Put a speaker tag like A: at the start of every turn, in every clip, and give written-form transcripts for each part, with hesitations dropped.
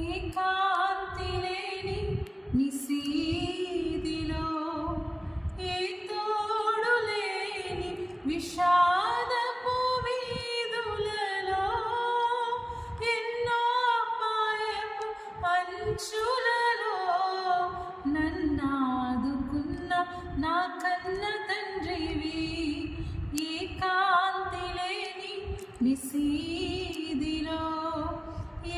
A: ఏకాంతి లేని నిశీదిలో, ఏ తోడు లేని విషాదపు వీధులలో, ఎన్నో అపాయపు అంచులలో నన్నాదుకున్న నా కన్న తండ్రివి. ఏకాంతి లేని నిశీదిలో,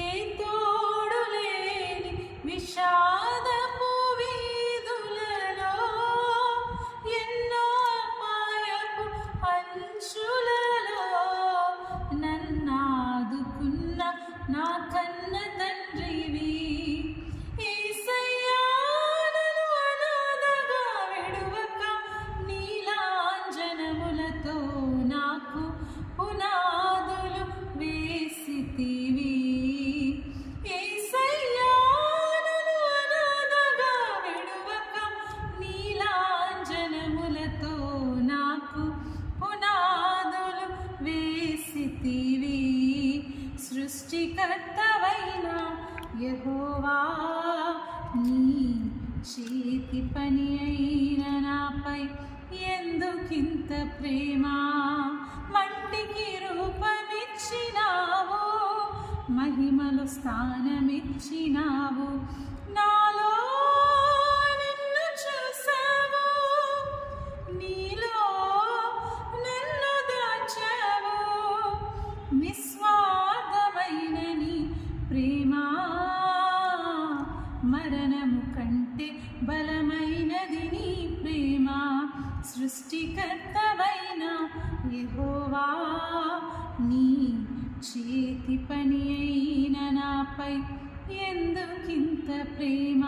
A: ఏ తోడు లేని విషాదపు వీధులలో, ఎన్నో అపాయపు అంచులలో నన్నాదుకున్న నా కన్న తండ్రివి. యేసయ్యా నన్ను అనాథగా విడువక, నీలాంజనములతో నాకు పునాదులు వేసితివి. యేసయ్యా నన్ను అనాథగా విడువక, నీలాంజనములతో నాకు పునాదులు వేసితివి. సృష్టికర్తవైన యెహోవా, నీ చేతి పని అయిన నాపై ఎందుకింత ప్రేమ? మట్టికి రూపమిచ్చినావు, మహిమలో స్థానమిచ్చినావు. నాలో నిన్ను చూసావు, నీలో నన్ను దాచావు. నిస్వార్థమైన నీ ప్రేమ మరణము కంటే బలమైనది నీ ప్రేమ. సృష్టికర్తవైన యెహోవా, నీ చేతి పని అయిన నాపై ఎందుకింత ప్రేమ?